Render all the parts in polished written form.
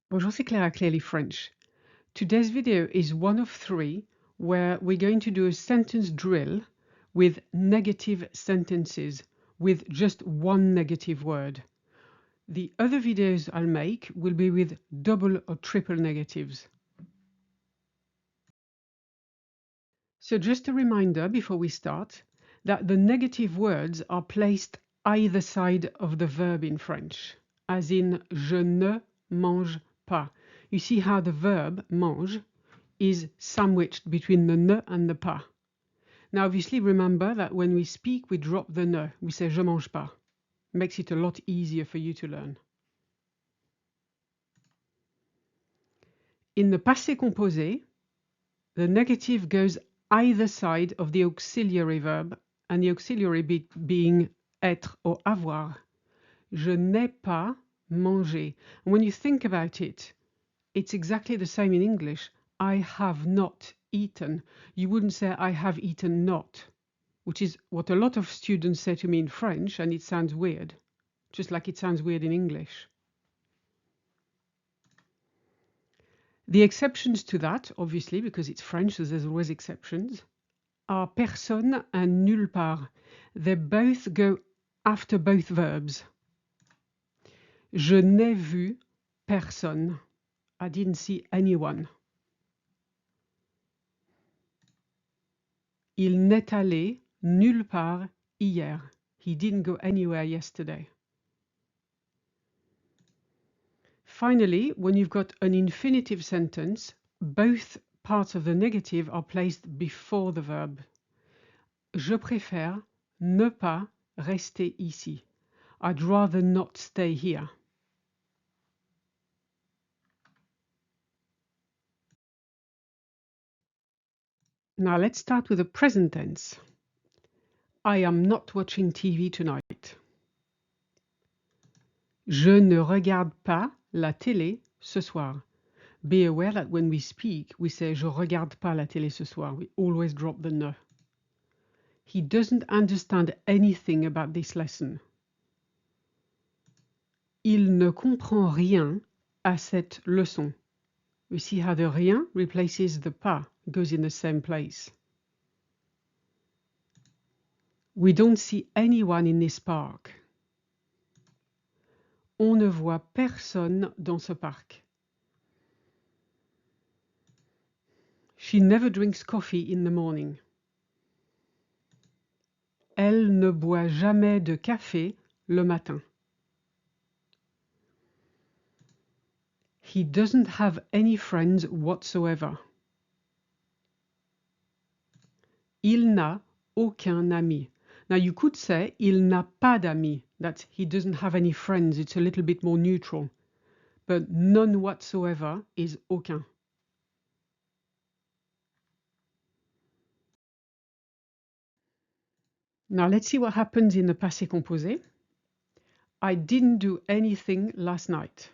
Bonjour, c'est Claire at Clearly French. Today's video is one of three where we're going to do a sentence drill with negative sentences with just one negative word. The other videos I'll make will be with double or triple negatives. So just a reminder before we start that the negative words are placed either side of the verb in French, as in je ne mange pas. You see how the verb mange is sandwiched between the ne and the pas. Now obviously remember that when we speak we drop the ne, we say je mange pas. Makes it a lot easier for you to learn. In the passé composé, the negative goes either side of the auxiliary verb, and the auxiliary being être or avoir. Je n'ai pas mangé. And when you think about it, it's exactly the same in English. I have not eaten. You wouldn't say I have eaten not, which is what a lot of students say to me in French, and it sounds weird, just like it sounds weird in English. The exceptions to that, obviously, because it's French, so there's always exceptions, are personne and nulle part. They both go after both verbs. Je n'ai vu personne. I didn't see anyone. Il n'est allé nulle part hier. He didn't go anywhere yesterday. Finally, when you've got an infinitive sentence, both parts of the negative are placed before the verb. Je préfère ne pas rester ici. I'd rather not stay here. Now let's start with the present tense. I am not watching TV tonight. Je ne regarde pas la télé ce soir. Be aware that when we speak, we say je regarde pas la télé ce soir. We always drop the ne. He doesn't understand anything about this lesson. Il ne comprend rien à cette leçon. We see how the rien replaces the pas, goes in the same place. We don't see anyone in this park. On ne voit personne dans ce parc. She never drinks coffee in the morning. Elle ne boit jamais de café le matin. He doesn't have any friends whatsoever. Il n'a aucun ami. Now you could say il n'a pas d'amis. That he doesn't have any friends. It's a little bit more neutral. But none whatsoever is aucun. Now let's see what happens in the passé composé. I didn't do anything last night.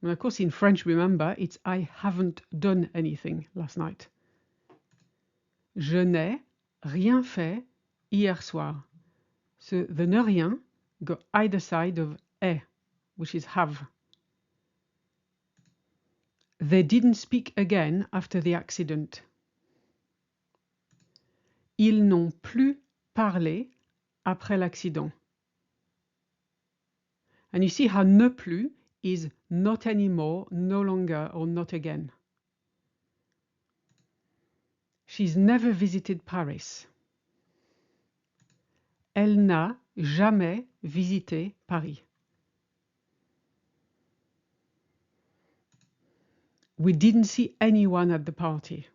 And of course in French, remember, it's I haven't done anything last night. Je n'ai rien fait hier soir. So the ne rien go either side of est, which is have. They didn't speak again after the accident. Ils n'ont plus parlé après l'accident. And you see how ne plus is not anymore, no longer, or not again. She's never visited Paris. Elle n'a jamais visité Paris. We didn't see anyone at the party.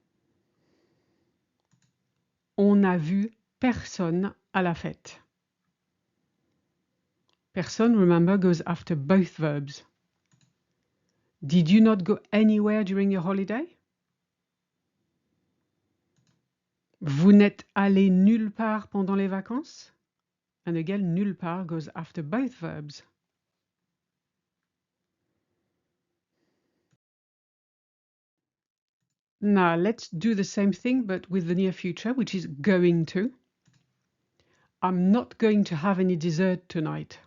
On n'a vu personne à la fête. Personne, remember, goes after both verbs. Did you not go anywhere during your holiday? Vous n'êtes allé nulle part pendant les vacances? And again, nulle part goes after both verbs. Now let's do the same thing but with the near future, which is going to. I'm not going to have any dessert tonight.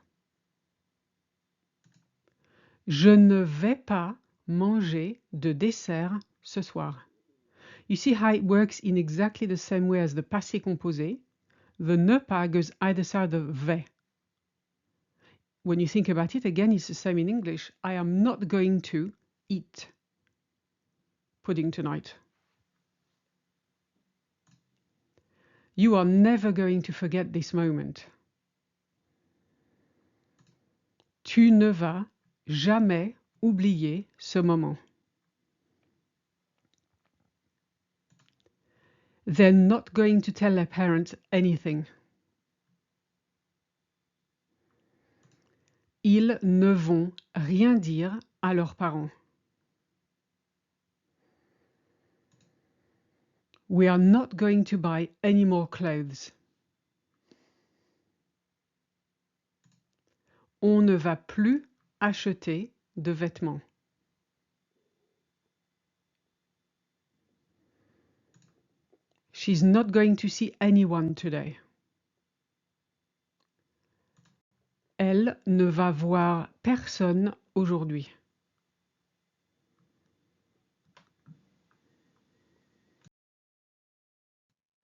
Je ne vais pas manger de dessert ce soir. You see how it works in exactly the same way as the passé composé. The ne pas goes either side of vais. When you think about it, again, it's the same in English. I am not going to eat pudding tonight. You are never going to forget this moment. Tu ne vas jamais oublier ce moment. They're not going to tell their parents anything. Ils ne vont rien dire à leurs parents. We are not going to buy any more clothes. On ne va plus acheter de vêtements. She's not going to see anyone today. Elle ne va voir personne aujourd'hui.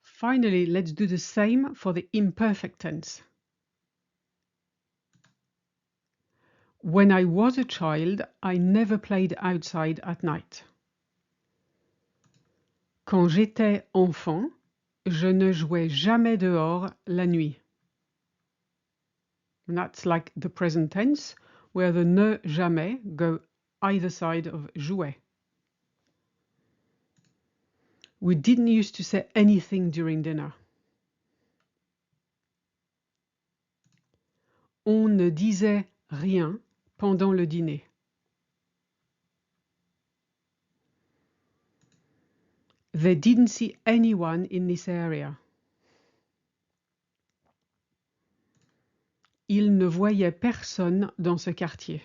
Finally, let's do the same for the imperfect tense. When I was a child, I never played outside at night. Quand j'étais enfant, je ne jouais jamais dehors la nuit. And that's like the present tense, where the ne jamais go either side of jouer. We didn't used to say anything during dinner. On ne disait rien pendant le dîner. They didn't see anyone in this area. Ils ne voyaient personne dans ce quartier.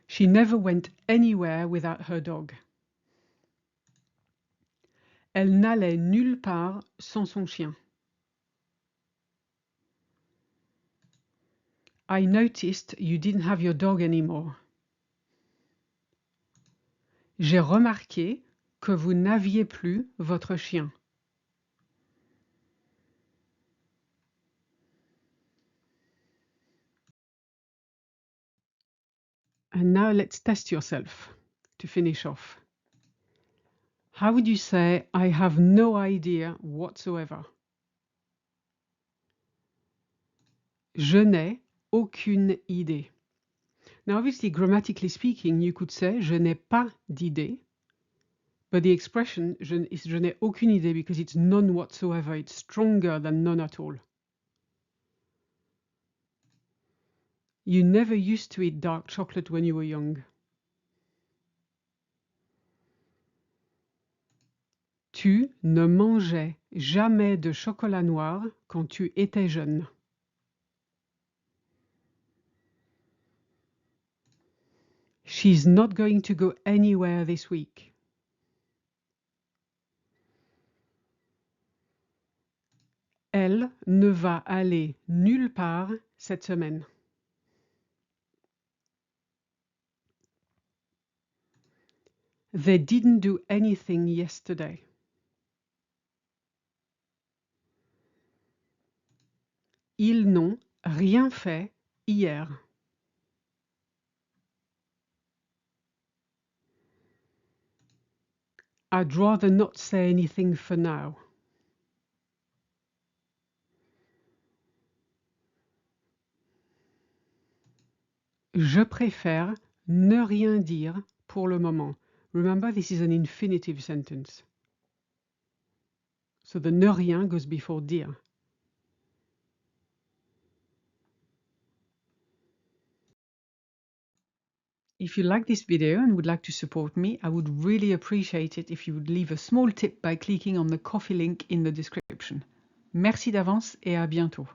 She never went anywhere without her dog. Elle n'allait nulle part sans son chien. I noticed you didn't have your dog anymore. J'ai remarqué que vous n'aviez plus votre chien. And now let's test yourself to finish off. How would you say, I have no idea whatsoever? Je n'ai aucune idée. Now, obviously, grammatically speaking, you could say, je n'ai pas d'idée. But the expression is je n'ai aucune idée because it's none whatsoever. It's stronger than none at all. You never used to eat dark chocolate when you were young. Tu ne mangeais jamais de chocolat noir quand tu étais jeune. She's not going to go anywhere this week. Elle ne va aller nulle part cette semaine. They didn't do anything yesterday. Ils n'ont rien fait hier. I'd rather not say anything for now. Je préfère ne rien dire pour le moment. Remember, this is an infinitive sentence. So the ne rien goes before dire. If you like this video and would like to support me, I would really appreciate it if you would leave a small tip by clicking on the Ko-fi link in the description. Merci d'avance et à bientôt.